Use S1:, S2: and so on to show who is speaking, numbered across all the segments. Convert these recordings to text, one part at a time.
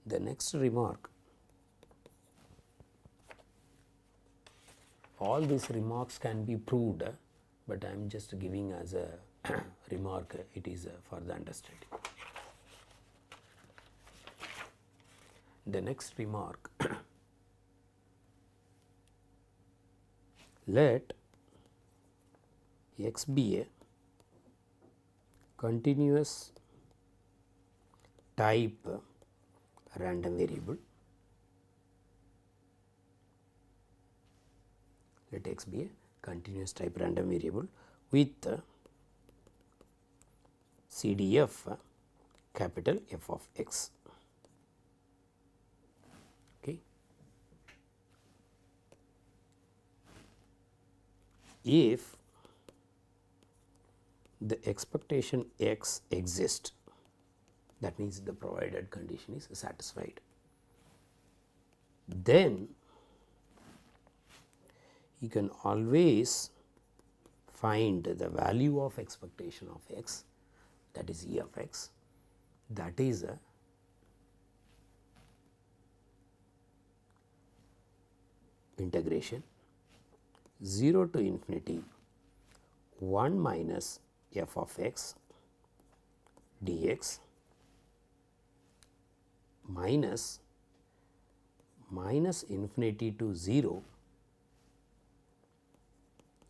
S1: The next remark, all these remarks can be proved, but I am just giving as a remark, it is for the understanding. The next remark, let x be a continuous type random variable. Let x be a continuous type random variable with CDF capital F of x. Okay. If the expectation x exists, that means the provided condition is satisfied, then you can always find the value of expectation of x, that is E of x, that is a integration 0 to infinity 1 minus f of x dx minus infinity to 0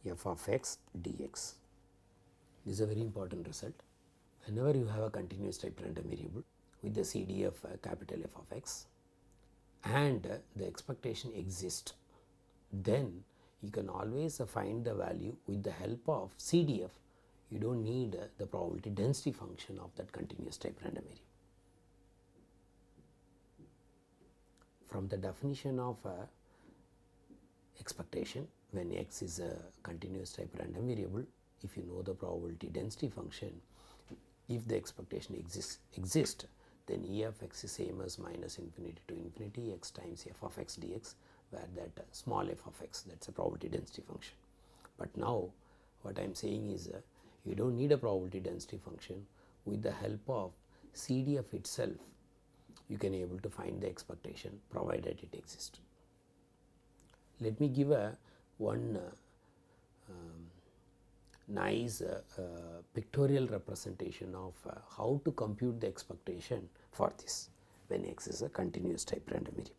S1: f of x dx. This is a very important result. Whenever you have a continuous type random variable with the CDF capital F of x and the expectation exists, then you can always find the value with the help of CDF. You do not need the probability density function of that continuous type random variable. From the definition of expectation, when x is a continuous type random variable, if you know the probability density function, if the expectation exists, then E of x is same as minus infinity to infinity x times f of x dx, where that small f of x, that is a probability density function. But now what I am saying is you do not need a probability density function. With the help of CDF itself, you can able to find the expectation provided it exists. Let me give a one nice pictorial representation of how to compute the expectation for this when x is a continuous type random variable.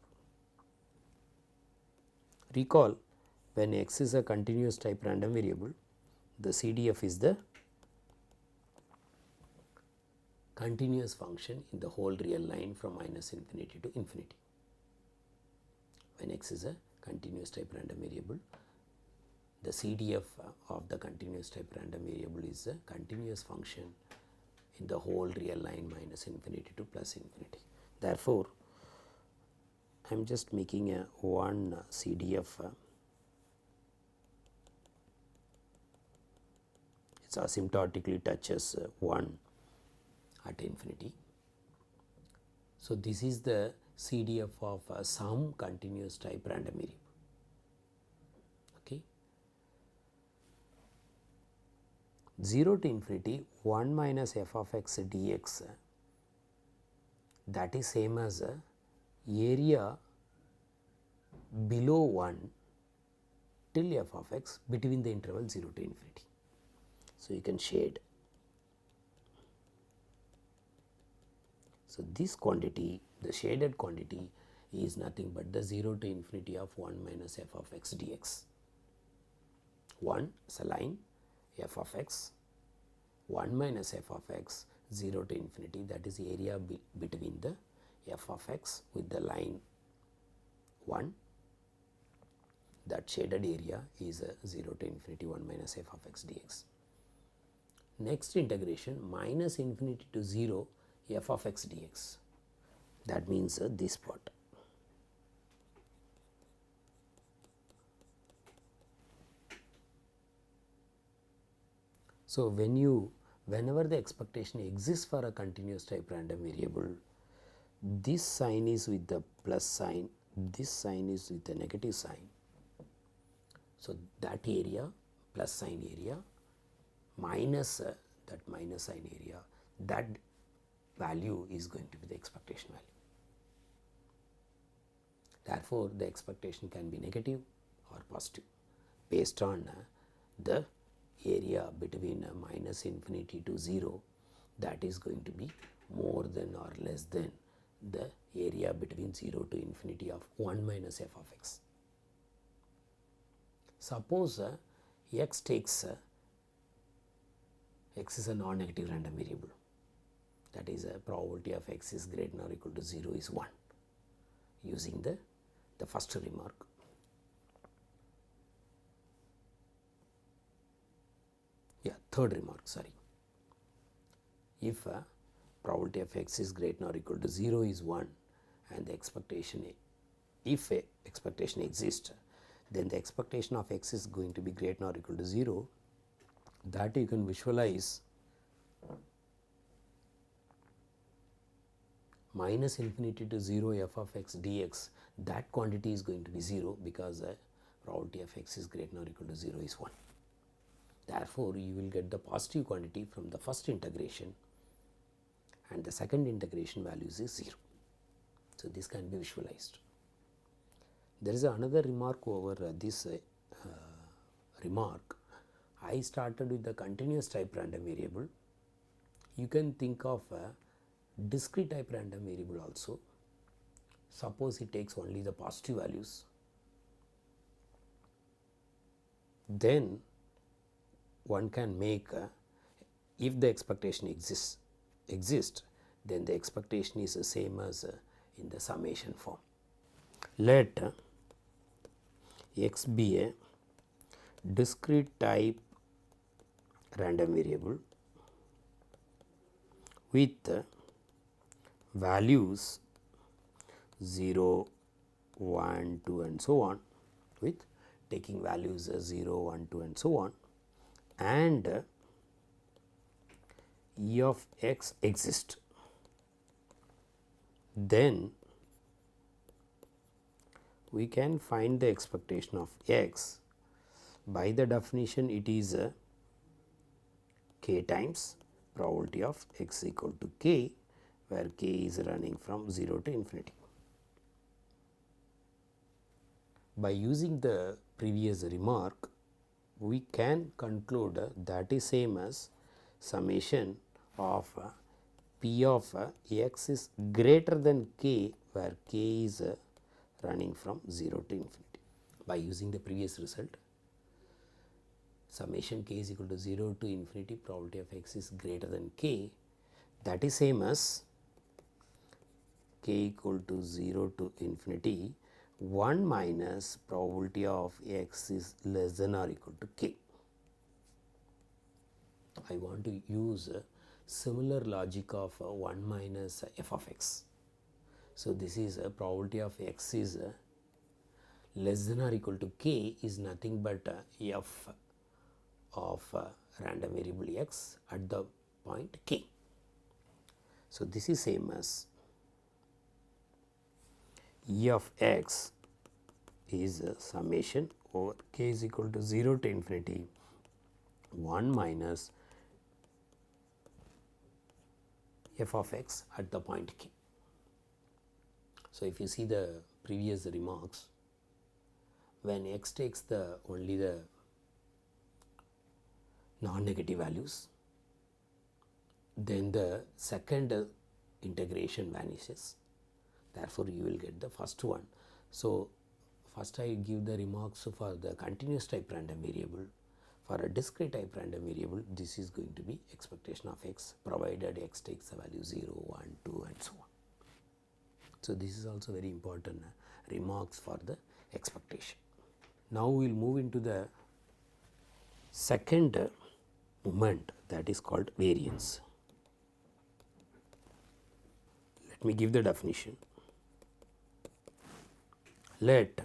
S1: Recall, when x is a continuous type random variable, the CDF is the continuous function in the whole real line from minus infinity to infinity. When x is a continuous type random variable, the CDF of the continuous type random variable is a continuous function in the whole real line minus infinity to plus infinity. Therefore, I am just making a one CDF, it asymptotically touches 1 at infinity. So, this is the CDF of some continuous type random variable. Okay. 0 to infinity 1 minus f of x dx, that is same as area below 1 till f of x between the interval 0 to infinity. So, you can shade. So, this quantity, the shaded quantity, is nothing but the 0 to infinity of 1 minus f of x dx. 1 is a line, f of x, 1 minus f of x, 0 to infinity, that is area between the f of x with the line 1, that shaded area is 0 to infinity 1 minus f of x dx. Next integration minus infinity to 0 f of x dx, that means this part. So, whenever the expectation exists for a continuous type random variable, this sign is with the plus sign, this sign is with the negative sign. So, that area, plus sign area, minus that minus sign area, that value is going to be the expectation value. Therefore, the expectation can be negative or positive based on the area between minus infinity to 0, that is going to be more than or less than the area between 0 to infinity of 1 minus f of x. Suppose x takes x is a non-negative random variable, that is probability of x is greater than or equal to 0 is 1, using the first remark. Third remark, sorry. If probability of x is greater than or equal to 0 is 1 and the expectation, if a expectation exists, then the expectation of x is going to be greater than or equal to 0, that you can visualize minus infinity to 0 f of x dx, that quantity is going to be 0 because probability of x is greater than or equal to 0 is 1. Therefore, you will get the positive quantity from the first integration and the second integration values is 0. So, this can be visualized. There is another remark over this remark. I started with the continuous type random variable. You can think of a discrete type random variable also. Suppose it takes only the positive values, then one can make if the expectation exists, then the expectation is the same as in the summation form. Let x be a discrete type random variable with values 0, 1, 2 and so on, with taking values 0, 1, 2 and so on, and e of x exists, then we can find the expectation of x. By the definition, it is k times probability of x equal to k, where k is running from 0 to infinity. By using the previous remark, we can conclude that is same as summation of p of x is greater than k, where k is running from 0 to infinity. By using the previous result, summation k is equal to 0 to infinity, probability of x is greater than k, that is same as k equal to 0 to infinity 1 minus probability of x is less than or equal to k. I want to use a similar logic of 1 minus f of x. So, this is a probability of x is less than or equal to k is nothing but f of random variable x at the point k. So, this is same as e of x is a summation over k is equal to 0 to infinity 1 minus f of x at the point k. So, if you see the previous remarks, when x takes the only the non-negative values, then the second integration vanishes. Therefore, you will get the first one. So, first I give the remarks for the continuous type random variable. For a discrete type random variable, this is going to be expectation of x provided x takes the value 0, 1, 2 and so on. So, this is also very important remarks for the expectation. Now, we will move into the second moment, that is called variance. Let me give the definition. Let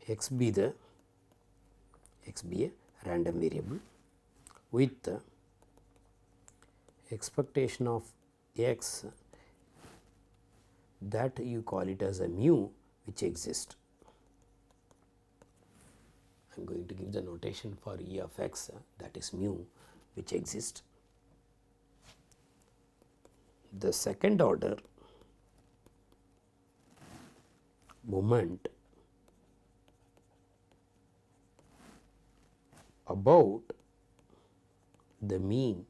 S1: x be a random variable with expectation of x that you call it as a mu which exists. I am going to give the notation for e of x, that is mu which exists. The second order moment about the mean,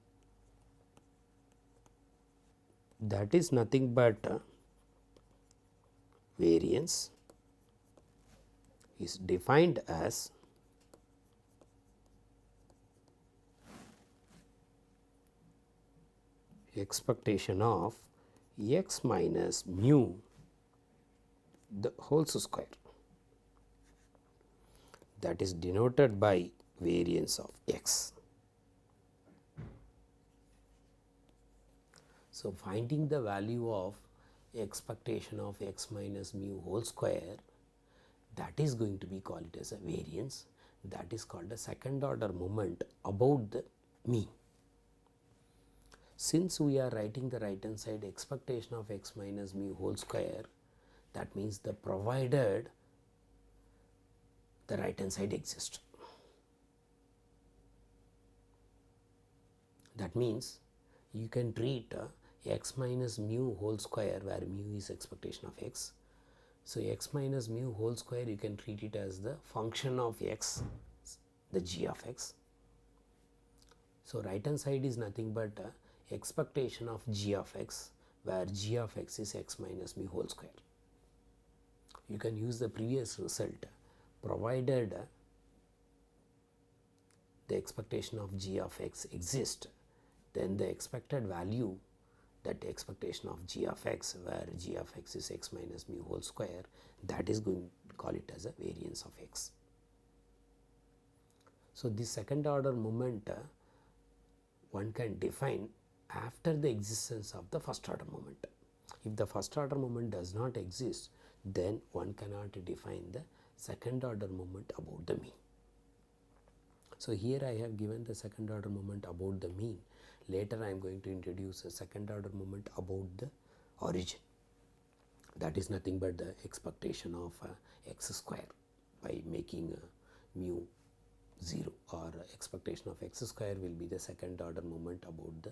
S1: that is nothing but variance is defined as expectation of x minus mu the whole square, that is denoted by variance of x. So, finding the value of expectation of x minus mu whole square, that is going to be called as a variance, that is called a second order moment about the mean. Since we are writing the right hand side expectation of x minus mu whole square, that means the provided the right hand side exists. That means you can treat x minus mu whole square, where mu is expectation of x. So, x minus mu whole square, you can treat it as the function of x, the g of x. So, right hand side is nothing but expectation of g of x, where g of x is x minus mu whole square. You can use the previous result, provided the expectation of g of x exists, then the expected value, that expectation of g of x, where g of x is x minus mu whole square, that is going to call it as a variance of x. So, this second order moment one can define after the existence of the first order moment. If the first order moment does not exist, then one cannot define the second order moment about the mean. So, here I have given the second order moment about the mean. Later I am going to introduce a second order moment about the origin, that is nothing but the expectation of x square by making mu 0, or expectation of x square will be the second order moment about the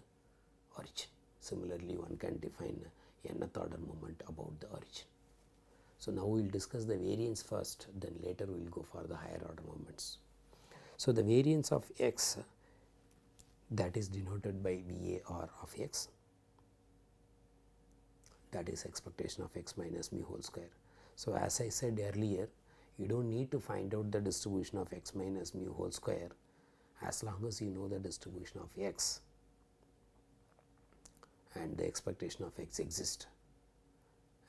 S1: origin. Similarly, one can define nth order moment about the origin. So, now we will discuss the variance first, then later we will go for the higher order moments. So, the variance of x, that is denoted by VAR of x, that is expectation of x minus mu whole square. So, as I said earlier, you do not need to find out the distribution of x minus mu whole square as long as you know the distribution of x and the expectation of x exists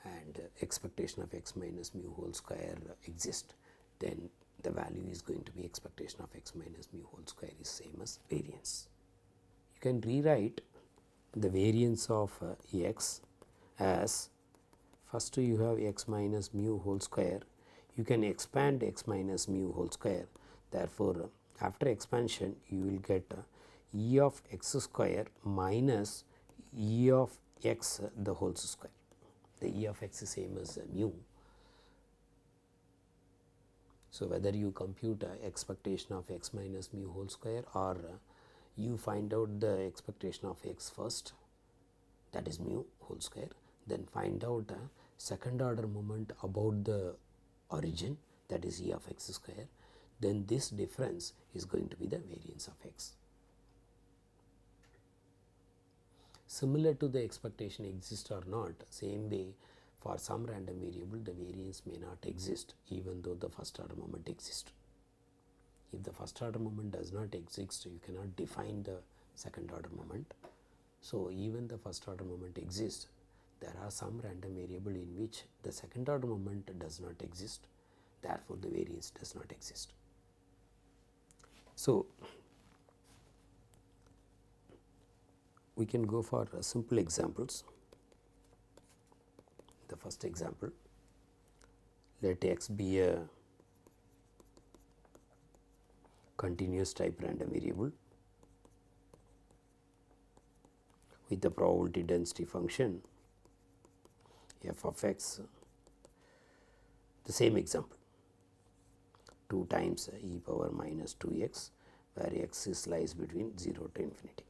S1: and expectation of x minus mu whole square exists, then the value is going to be expectation of x minus mu whole square is same as variance. You can rewrite the variance of x as, first you have x minus mu whole square, you can expand x minus mu whole square. Therefore, after expansion you will get e of x square minus e of x the whole square. The e of x is same as mu. So, whether you compute expectation of x minus mu whole square, or you find out the expectation of x first, that is mu whole square, then find out second order moment about the origin, that is e of x square, then this difference is going to be the variance of x. Similar to the expectation exists or not, same way for some random variable the variance may not exist even though the first order moment exists. If the first order moment does not exist, you cannot define the second order moment. So, even the first order moment exists, there are some random variable in which the second order moment does not exist, therefore, the variance does not exist. So, we can go for simple examples. The first example, let x be a continuous type random variable with the probability density function f of x, the same example, 2 times e power minus 2x, where x is lies between 0 to infinity,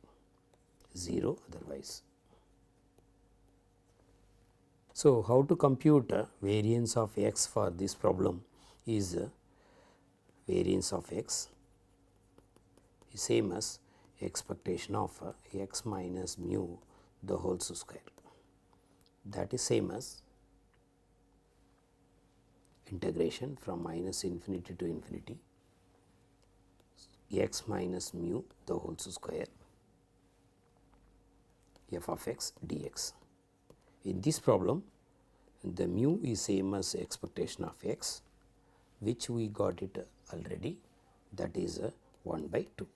S1: 0 otherwise. So, how to compute variance of x for this problem is variance of x is same as expectation of x minus mu the whole square, that is same as integration from minus infinity to infinity x minus mu the whole square f of x dx. In this problem the mu is same as expectation of x, which we got it already, that is 1 by 2.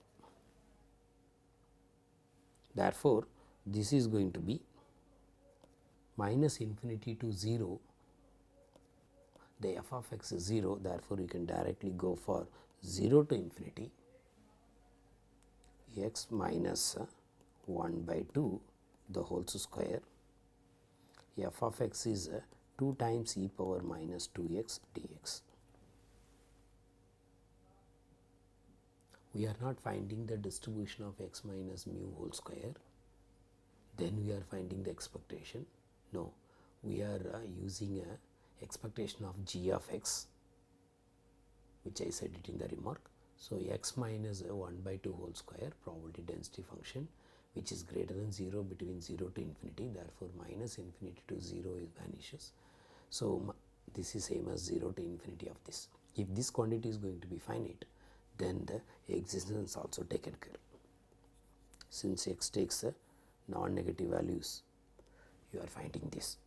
S1: Therefore, this is going to be minus infinity to 0, the f of x is 0, therefore, you can directly go for 0 to infinity x minus 1 by 2 the whole square, f of x is 2 times e power minus 2x dx. We are not finding the distribution of x minus mu whole square, then we are finding the expectation. No, we are using a expectation of g of x, which I said it in the remark. So, x minus 1 by 2 whole square probability density function, which is greater than 0 between 0 to infinity, therefore, minus infinity to 0 is vanishes. So, this is same as 0 to infinity of this. If this quantity is going to be finite, then the existence also taken care. Since x takes non-negative values, you are finding this.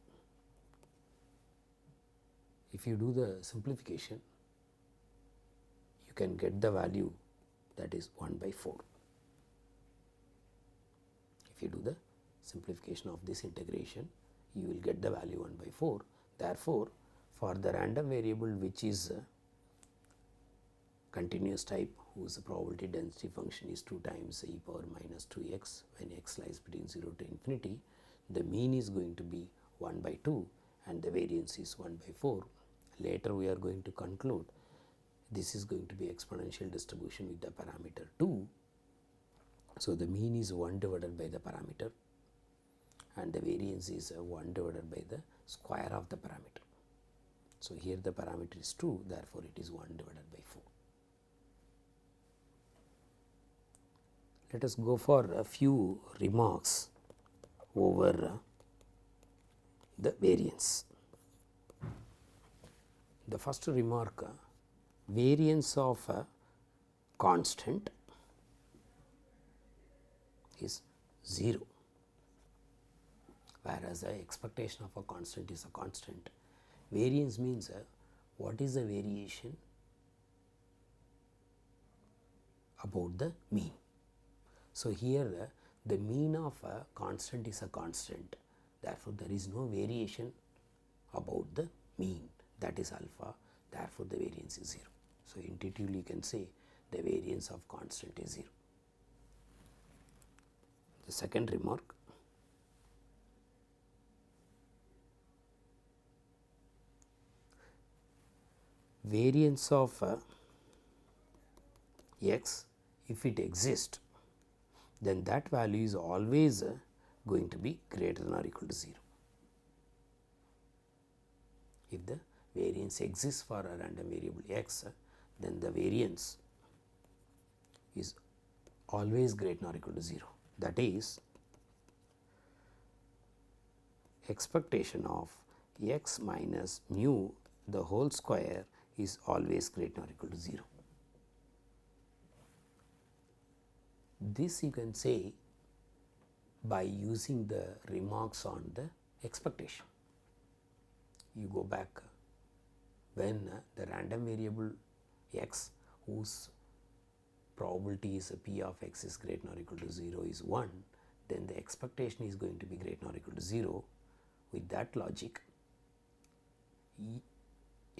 S1: If you do the simplification, you can get the value, that is 1 by 4. If you do the simplification of this integration, you will get the value 1 by 4. Therefore, for the random variable which is continuous type, whose probability density function is 2 times e power minus 2x when x lies between 0 to infinity, the mean is going to be 1 by 2 and the variance is 1 by 4. Later we are going to conclude this is going to be exponential distribution with the parameter 2. So, the mean is 1 divided by the parameter and the variance is 1 divided by the square of the parameter. So, here the parameter is 2, therefore, it is 1 divided by 4. Let us go for a few remarks over the variance. The first remark, variance of a constant is 0, whereas the expectation of a constant is a constant. Variance means what is the variation about the mean. So, here the mean of a constant is a constant, therefore, there is no variation about the mean, that is alpha, therefore, the variance is 0. So, intuitively you can say the variance of constant is 0. The second remark, variance of x, if it exists, then that value is always going to be greater than or equal to 0. If the variance exists for a random variable x, then the variance is always greater than or equal to 0. That is, expectation of x minus mu the whole square is always greater than or equal to 0. This you can say by using the remarks on the expectation. You go back when the random variable x, whose probability is p of x is greater than or equal to 0 is 1, then the expectation is going to be greater than or equal to 0. With that logic,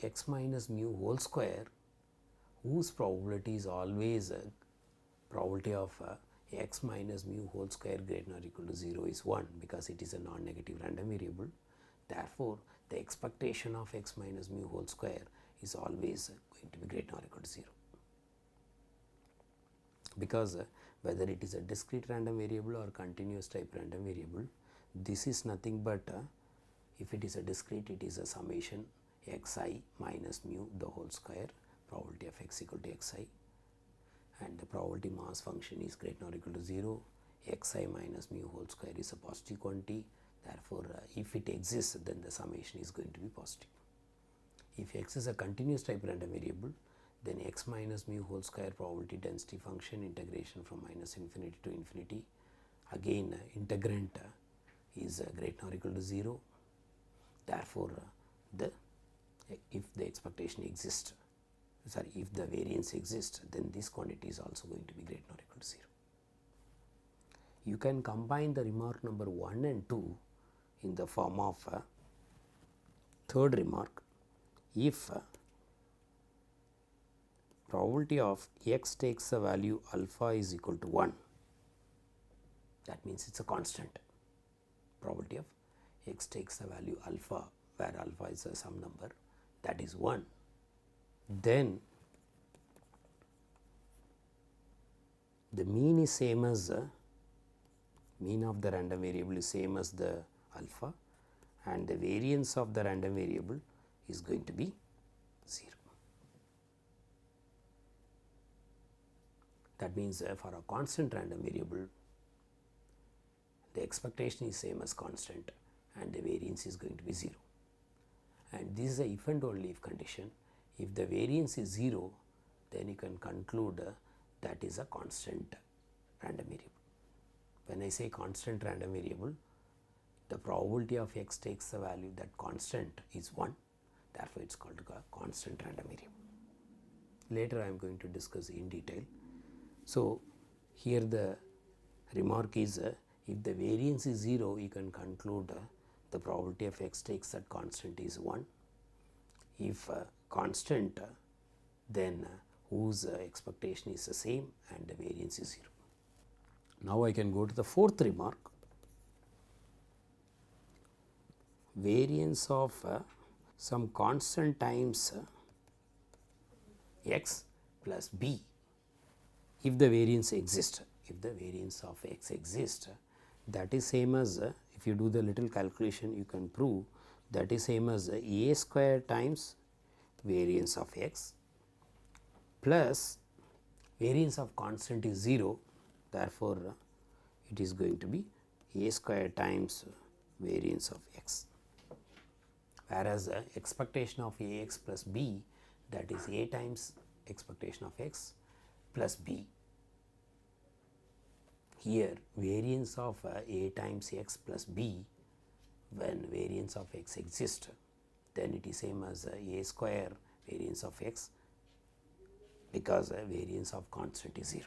S1: x minus mu whole square, whose probability is always probability of x minus mu whole square greater than or equal to 0 is 1, because it is a non-negative random variable. Therefore, the expectation of x minus mu whole square is always going to be greater than or equal to 0, because whether it is a discrete random variable or continuous type random variable, this is nothing but If it is a discrete, it is a summation xi minus mu the whole square, probability of x equal to xi, and the probability mass function is greater or equal to 0. Xi minus mu whole square is a positive quantity. Therefore, if it exists, then the summation is going to be positive. If x is a continuous type random variable, then x minus mu whole square probability density function integration from minus infinity to infinity, again integrand is greater or equal to 0. Therefore, if the expectation exists, if the variance exists, then this quantity is also going to be greater or equal to 0. You can combine the remark number 1 and 2 in the form of a third remark. If probability of x takes a value alpha is equal to 1, that means it is a constant. Probability of x takes a value alpha, where alpha is some number, that is 1, then the mean is same as mean of the random variable is same as the alpha, and the variance of the random variable is going to be 0. That means for a constant random variable, the expectation is same as constant and the variance is going to be 0. And this is a if and only if condition. If the variance is 0, then you can conclude that is a constant random variable. When I say constant random variable, the probability of x takes the value that constant is 1, therefore, it is called a constant random variable. Later I am going to discuss in detail. So, here the remark is if the variance is 0, you can conclude the probability of x takes that constant is 1. If constant, then whose expectation is the same and the variance is 0. Now, I can go to the fourth remark. Variance of some constant times x plus b, if the variance exists. If the variance of x exists, that is same as if you do the little calculation, you can prove that is same as a square times variance of x plus variance of constant is 0. Therefore, it is going to be a square times variance of x, whereas expectation of a x plus b, that is a times expectation of x plus b. Here variance of a times x plus b, when variance of x exists, then it is same as a square variance of x, because variance of constant is 0.